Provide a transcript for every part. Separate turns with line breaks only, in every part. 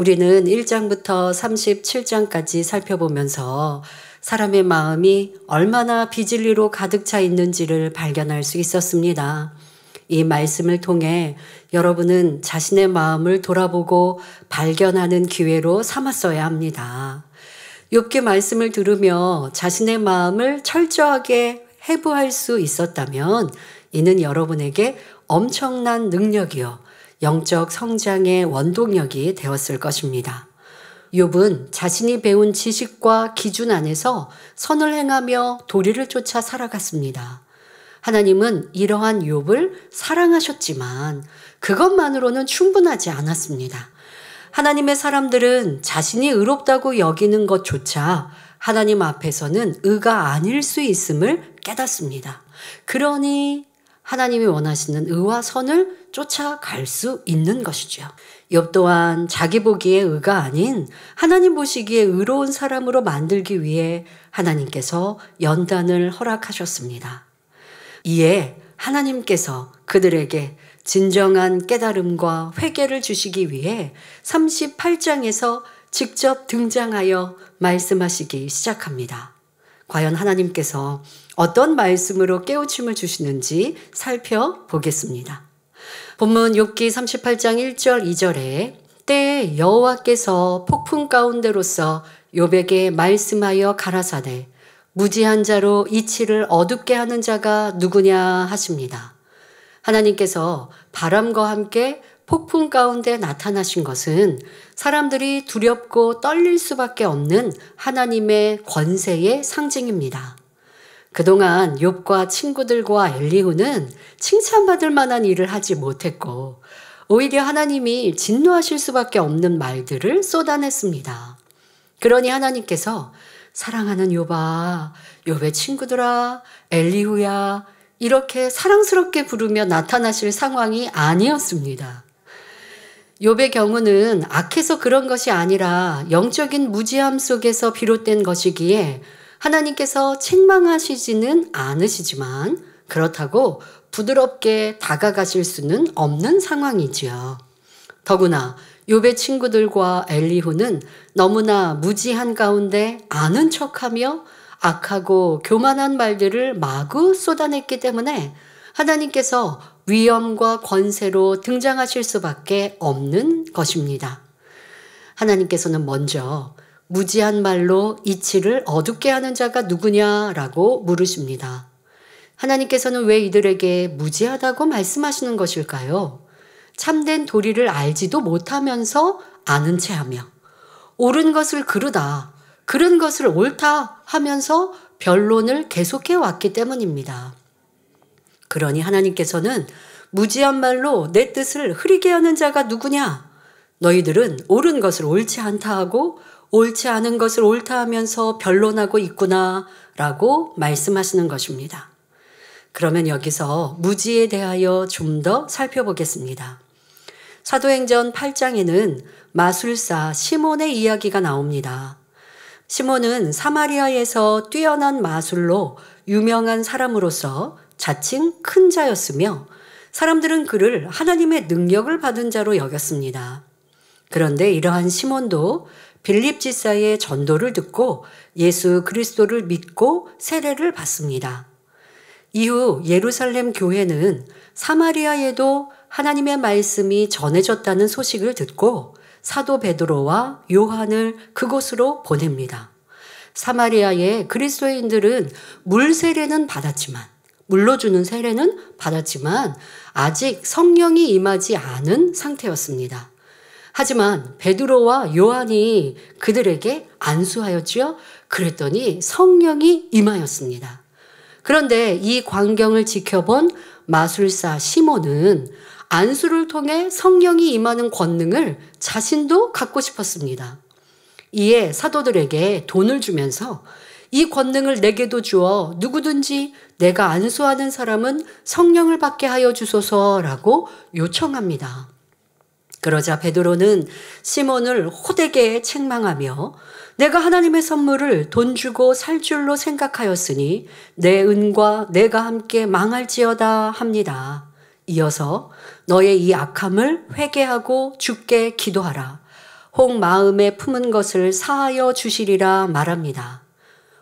우리는 1장부터 37장까지 살펴보면서 사람의 마음이 얼마나 비진리로 가득 차 있는지를 발견할 수 있었습니다. 이 말씀을 통해 여러분은 자신의 마음을 돌아보고 발견하는 기회로 삼았어야 합니다. 욥기 말씀을 들으며 자신의 마음을 철저하게 해부할 수 있었다면 이는 여러분에게 엄청난 능력이요, 영적 성장의 원동력이 되었을 것입니다. 욥은 자신이 배운 지식과 기준 안에서 선을 행하며 도리를 쫓아 살아갔습니다. 하나님은 이러한 욥을 사랑하셨지만 그것만으로는 충분하지 않았습니다. 하나님의 사람들은 자신이 의롭다고 여기는 것조차 하나님 앞에서는 의가 아닐 수 있음을 깨닫습니다. 그러니 하나님이 원하시는 의와 선을 쫓아갈 수 있는 것이죠. 욥 또한 자기 보기에 의가 아닌 하나님 보시기에 의로운 사람으로 만들기 위해 하나님께서 연단을 허락하셨습니다. 이에 하나님께서 그들에게 진정한 깨달음과 회개를 주시기 위해 38장에서 직접 등장하여 말씀하시기 시작합니다. 과연 하나님께서 어떤 말씀으로 깨우침을 주시는지 살펴보겠습니다. 본문 욥기 38장 1절 2절에 때에 여호와께서 폭풍 가운데로서 욥에게 말씀하여 가라사대 무지한 자로 이치를 어둡게 하는 자가 누구냐 하십니다. 하나님께서 바람과 함께 폭풍 가운데 나타나신 것은 사람들이 두렵고 떨릴 수밖에 없는 하나님의 권세의 상징입니다. 그동안 욥과 친구들과 엘리후는 칭찬받을 만한 일을 하지 못했고 오히려 하나님이 진노하실 수밖에 없는 말들을 쏟아냈습니다. 그러니 하나님께서 사랑하는 욥아, 욥의 친구들아, 엘리후야 이렇게 사랑스럽게 부르며 나타나실 상황이 아니었습니다. 욥의 경우는 악해서 그런 것이 아니라 영적인 무지함 속에서 비롯된 것이기에 하나님께서 책망하시지는 않으시지만 그렇다고 부드럽게 다가가실 수는 없는 상황이지요. 더구나 욥의 친구들과 엘리후는 너무나 무지한 가운데 아는 척하며 악하고 교만한 말들을 마구 쏟아냈기 때문에 하나님께서 위엄과 권세로 등장하실 수밖에 없는 것입니다. 하나님께서는 먼저 무지한 말로 이치를 어둡게 하는 자가 누구냐라고 물으십니다. 하나님께서는 왜 이들에게 무지하다고 말씀하시는 것일까요? 참된 도리를 알지도 못하면서 아는 체하며 옳은 것을 그르다, 그른 것을 옳다 하면서 변론을 계속해 왔기 때문입니다. 그러니 하나님께서는 무지한 말로 내 뜻을 흐리게 하는 자가 누구냐? 너희들은 옳은 것을 옳지 않다 하고 옳지 않은 것을 옳다 하면서 변론하고 있구나 라고 말씀하시는 것입니다. 그러면 여기서 무지에 대하여 좀 더 살펴보겠습니다. 사도행전 8장에는 마술사 시몬의 이야기가 나옵니다. 시몬은 사마리아에서 뛰어난 마술로 유명한 사람으로서 자칭 큰 자였으며 사람들은 그를 하나님의 능력을 받은 자로 여겼습니다. 그런데 이러한 시몬도 빌립 지사의 전도를 듣고 예수 그리스도를 믿고 세례를 받습니다. 이후 예루살렘 교회는 사마리아에도 하나님의 말씀이 전해졌다는 소식을 듣고 사도 베드로와 요한을 그곳으로 보냅니다. 사마리아의 그리스도인들은 물 세례는 받았지만, 물로 주는 세례는 받았지만 아직 성령이 임하지 않은 상태였습니다. 하지만 베드로와 요한이 그들에게 안수하였지요. 그랬더니 성령이 임하였습니다. 그런데 이 광경을 지켜본 마술사 시몬은 안수를 통해 성령이 임하는 권능을 자신도 갖고 싶었습니다. 이에 사도들에게 돈을 주면서 이 권능을 내게도 주어 누구든지 내가 안수하는 사람은 성령을 받게 하여 주소서라고 요청합니다. 그러자 베드로는 시몬을 호되게 책망하며 내가 하나님의 선물을 돈 주고 살 줄로 생각하였으니 내 은과 내가 함께 망할지어다 합니다. 이어서 너의 이 악함을 회개하고 주께 기도하라. 혹 마음에 품은 것을 사하여 주시리라 말합니다.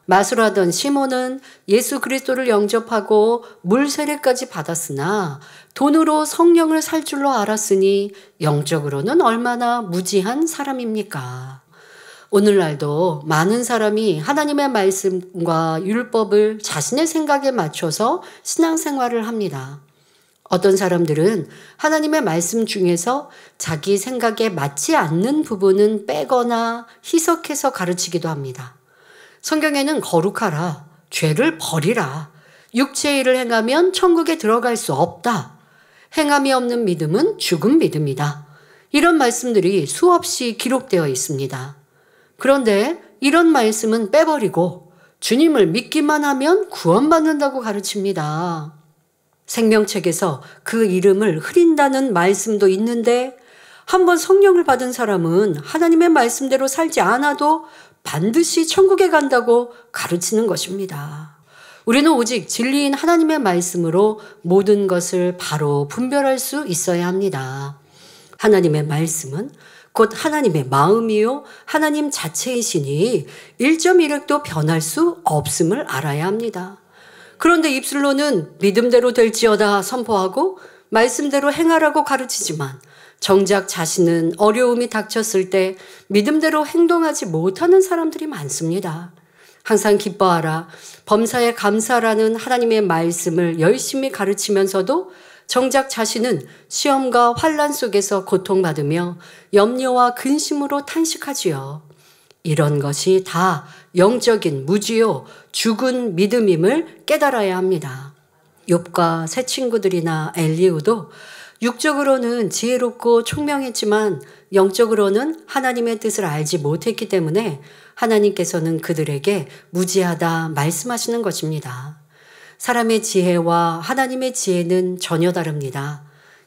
마술하던 시몬은 예수 그리스도를 영접하고 물 세례까지 받았으나 돈으로 성령을 살 줄로 알았으니 영적으로는 얼마나 무지한 사람입니까? 오늘날도 많은 사람이 하나님의 말씀과 율법을 자신의 생각에 맞춰서 신앙생활을 합니다. 어떤 사람들은 하나님의 말씀 중에서 자기 생각에 맞지 않는 부분은 빼거나 희석해서 가르치기도 합니다. 성경에는 거룩하라, 죄를 버리라, 육체의 일을 행하면 천국에 들어갈 수 없다, 행함이 없는 믿음은 죽은 믿음이다. 이런 말씀들이 수없이 기록되어 있습니다. 그런데 이런 말씀은 빼버리고 주님을 믿기만 하면 구원받는다고 가르칩니다. 생명책에서 그 이름을 흐린다는 말씀도 있는데 한번 성령을 받은 사람은 하나님의 말씀대로 살지 않아도 반드시 천국에 간다고 가르치는 것입니다. 우리는 오직 진리인 하나님의 말씀으로 모든 것을 바로 분별할 수 있어야 합니다. 하나님의 말씀은 곧 하나님의 마음이요 하나님 자체이시니 1.1획도 변할 수 없음을 알아야 합니다. 그런데 입술로는 믿음대로 될지어다 선포하고 말씀대로 행하라고 가르치지만 정작 자신은 어려움이 닥쳤을 때 믿음대로 행동하지 못하는 사람들이 많습니다. 항상 기뻐하라, 범사에 감사라는 하나님의 말씀을 열심히 가르치면서도 정작 자신은 시험과 환난 속에서 고통받으며 염려와 근심으로 탄식하지요. 이런 것이 다 영적인 무지요 죽은 믿음임을 깨달아야 합니다. 욥과 새 친구들이나 엘리후도 육적으로는 지혜롭고 총명했지만 영적으로는 하나님의 뜻을 알지 못했기 때문에 하나님께서는 그들에게 무지하다 말씀하시는 것입니다. 사람의 지혜와 하나님의 지혜는 전혀 다릅니다.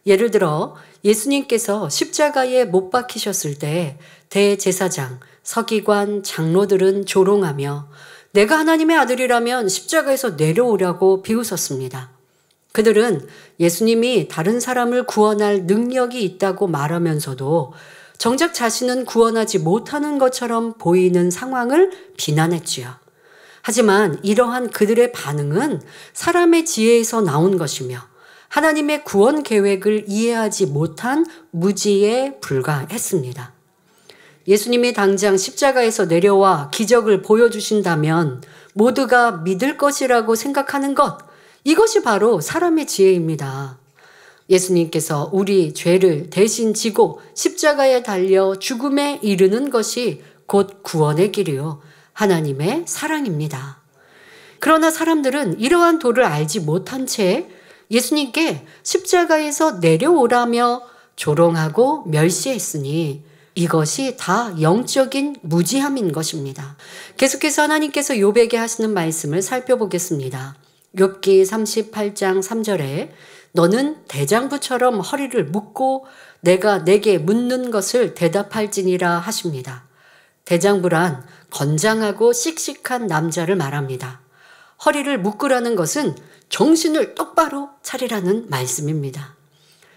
예를 들어 예수님께서 십자가에 못 박히셨을 때 대제사장, 서기관, 장로들은 조롱하며 내가 하나님의 아들이라면 십자가에서 내려오라고 비웃었습니다. 그들은 예수님이 다른 사람을 구원할 능력이 있다고 말하면서도 정작 자신은 구원하지 못하는 것처럼 보이는 상황을 비난했지요. 하지만 이러한 그들의 반응은 사람의 지혜에서 나온 것이며 하나님의 구원 계획을 이해하지 못한 무지에 불과했습니다. 예수님이 당장 십자가에서 내려와 기적을 보여주신다면 모두가 믿을 것이라고 생각하는 것, 이것이 바로 사람의 지혜입니다. 예수님께서 우리 죄를 대신 지고 십자가에 달려 죽음에 이르는 것이 곧 구원의 길이요 하나님의 사랑입니다. 그러나 사람들은 이러한 도를 알지 못한 채 예수님께 십자가에서 내려오라며 조롱하고 멸시했으니 이것이 다 영적인 무지함인 것입니다. 계속해서 하나님께서 욥에게 하시는 말씀을 살펴보겠습니다. 욥기 38장 3절에 너는 대장부처럼 허리를 묶고 내가 내게 묻는 것을 대답할지니라 하십니다. 대장부란 건장하고 씩씩한 남자를 말합니다. 허리를 묶으라는 것은 정신을 똑바로 차리라는 말씀입니다.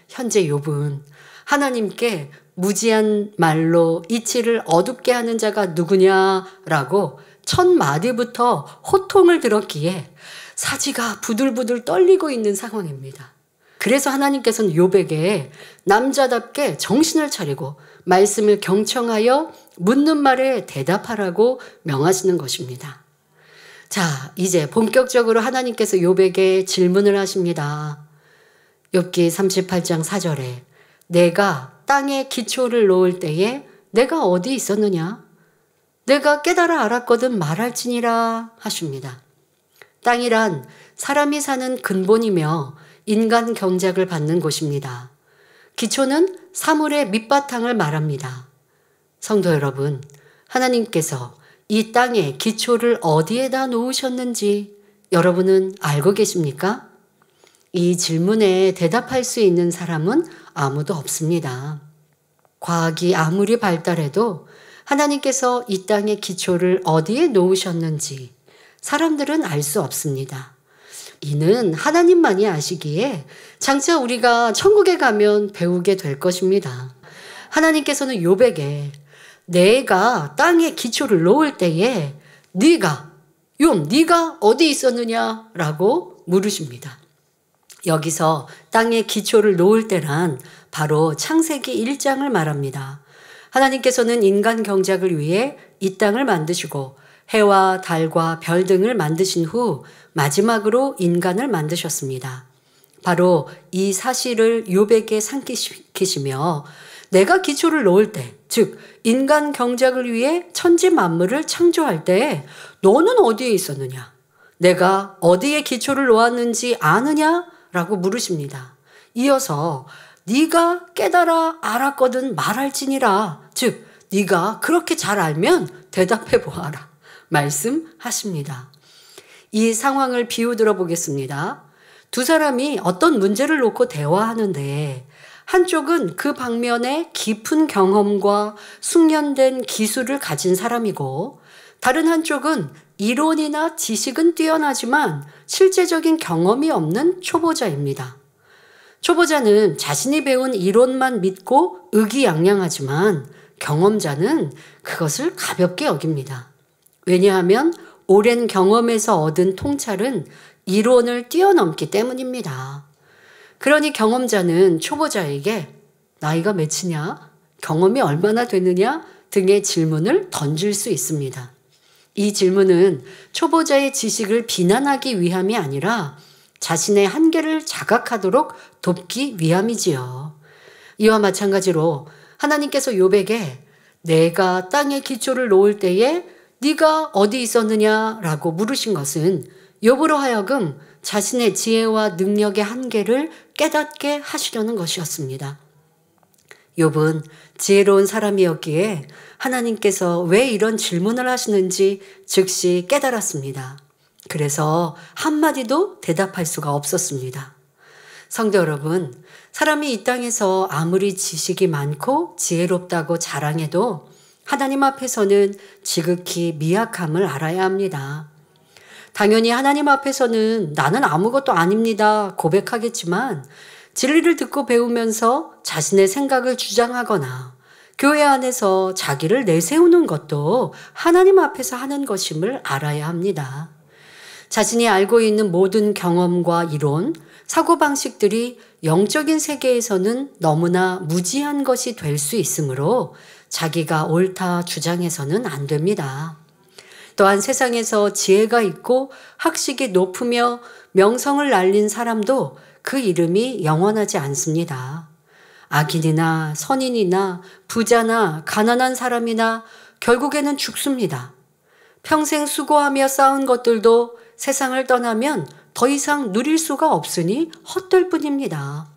현재 욥은 하나님께 무지한 말로 이치를 어둡게 하는 자가 누구냐라고 첫 마디부터 호통을 들었기에 사지가 부들부들 떨리고 있는 상황입니다. 그래서 하나님께서는 욥에게 남자답게 정신을 차리고 말씀을 경청하여 묻는 말에 대답하라고 명하시는 것입니다. 자, 이제 본격적으로 하나님께서 욥에게 질문을 하십니다. 욥기 38장 4절에 내가 땅에 기초를 놓을 때에 내가 어디 있었느냐? 내가 깨달아 알았거든 말할지니라 하십니다. 땅이란 사람이 사는 근본이며 인간 경작을 받는 곳입니다. 기초는 사물의 밑바탕을 말합니다. 성도 여러분, 하나님께서 이 땅에 기초를 어디에다 놓으셨는지 여러분은 알고 계십니까? 이 질문에 대답할 수 있는 사람은 아무도 없습니다. 과학이 아무리 발달해도 하나님께서 이 땅의 기초를 어디에 놓으셨는지 사람들은 알 수 없습니다. 이는 하나님만이 아시기에 장차 우리가 천국에 가면 배우게 될 것입니다. 하나님께서는 욥에게 내가 땅에 기초를 놓을 때에 네가 어디 있었느냐라고 물으십니다. 여기서 땅에 기초를 놓을 때란 바로 창세기 1장을 말합니다. 하나님께서는 인간 경작을 위해 이 땅을 만드시고 해와 달과 별 등을 만드신 후 마지막으로 인간을 만드셨습니다. 바로 이 사실을 욥에게 상기시키시며 내가 기초를 놓을 때, 즉 인간 경작을 위해 천지 만물을 창조할 때 너는 어디에 있었느냐? 내가 어디에 기초를 놓았는지 아느냐? 라고 물으십니다. 이어서 네가 깨달아 알았거든 말할지니라. 즉 네가 그렇게 잘 알면 대답해 보아라. 말씀하십니다. 이 상황을 비유 들어보겠습니다. 두 사람이 어떤 문제를 놓고 대화하는데 한쪽은 그 방면에 깊은 경험과 숙련된 기술을 가진 사람이고 다른 한쪽은 이론이나 지식은 뛰어나지만 실제적인 경험이 없는 초보자입니다. 초보자는 자신이 배운 이론만 믿고 의기양양하지만 경험자는 그것을 가볍게 여깁니다. 왜냐하면 오랜 경험에서 얻은 통찰은 이론을 뛰어넘기 때문입니다. 그러니 경험자는 초보자에게 나이가 몇이냐, 경험이 얼마나 되느냐 등의 질문을 던질 수 있습니다. 이 질문은 초보자의 지식을 비난하기 위함이 아니라 자신의 한계를 자각하도록 돕기 위함이지요. 이와 마찬가지로 하나님께서 욥에게 내가 땅에 기초를 놓을 때에 네가 어디 있었느냐라고 물으신 것은 욥으로 하여금 자신의 지혜와 능력의 한계를 깨닫게 하시려는 것이었습니다. 욥은 지혜로운 사람이었기에 하나님께서 왜 이런 질문을 하시는지 즉시 깨달았습니다. 그래서 한마디도 대답할 수가 없었습니다. 성도 여러분, 사람이 이 땅에서 아무리 지식이 많고 지혜롭다고 자랑해도 하나님 앞에서는 지극히 미약함을 알아야 합니다. 당연히 하나님 앞에서는 나는 아무것도 아닙니다 고백하겠지만 진리를 듣고 배우면서 자신의 생각을 주장하거나 교회 안에서 자기를 내세우는 것도 하나님 앞에서 하는 것임을 알아야 합니다. 자신이 알고 있는 모든 경험과 이론, 사고방식들이 영적인 세계에서는 너무나 무지한 것이 될 수 있으므로 자기가 옳다 주장해서는 안 됩니다. 또한 세상에서 지혜가 있고 학식이 높으며 명성을 날린 사람도 그 이름이 영원하지 않습니다. 악인이나 선인이나 부자나 가난한 사람이나 결국에는 죽습니다. 평생 수고하며 쌓은 것들도 세상을 떠나면 더 이상 누릴 수가 없으니 헛될 뿐입니다.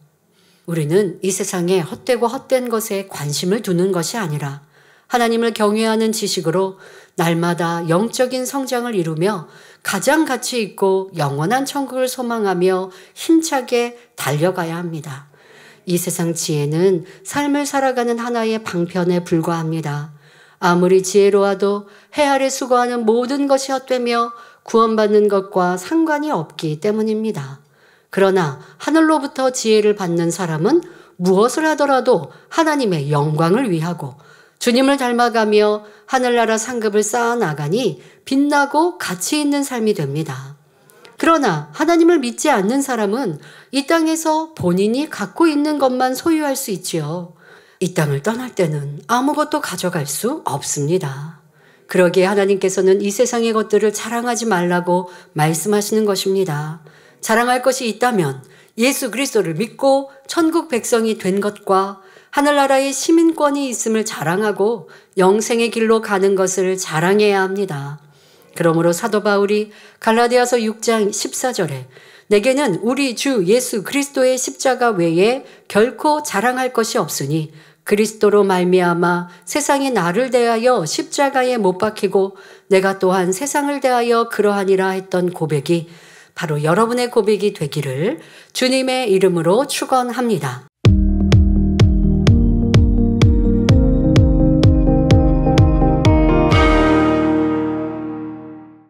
우리는 이 세상에 헛되고 헛된 것에 관심을 두는 것이 아니라 하나님을 경외하는 지식으로 날마다 영적인 성장을 이루며 가장 가치 있고 영원한 천국을 소망하며 힘차게 달려가야 합니다. 이 세상 지혜는 삶을 살아가는 하나의 방편에 불과합니다. 아무리 지혜로워도 해 아래 수고하는 모든 것이 헛되며 구원받는 것과 상관이 없기 때문입니다. 그러나 하늘로부터 지혜를 받는 사람은 무엇을 하더라도 하나님의 영광을 위하고 주님을 닮아가며 하늘나라 상급을 쌓아나가니 빛나고 가치 있는 삶이 됩니다. 그러나 하나님을 믿지 않는 사람은 이 땅에서 본인이 갖고 있는 것만 소유할 수 있지요. 이 땅을 떠날 때는 아무것도 가져갈 수 없습니다. 그러기에 하나님께서는 이 세상의 것들을 자랑하지 말라고 말씀하시는 것입니다. 자랑할 것이 있다면 예수 그리스도를 믿고 천국 백성이 된 것과 하늘나라의 시민권이 있음을 자랑하고 영생의 길로 가는 것을 자랑해야 합니다. 그러므로 사도 바울이 갈라디아서 6장 14절에 내게는 우리 주 예수 그리스도의 십자가 외에 결코 자랑할 것이 없으니 그리스도로 말미암아 세상이 나를 대하여 십자가에 못 박히고 내가 또한 세상을 대하여 그러하니라 했던 고백이 바로 여러분의 고백이 되기를 주님의 이름으로 축원합니다.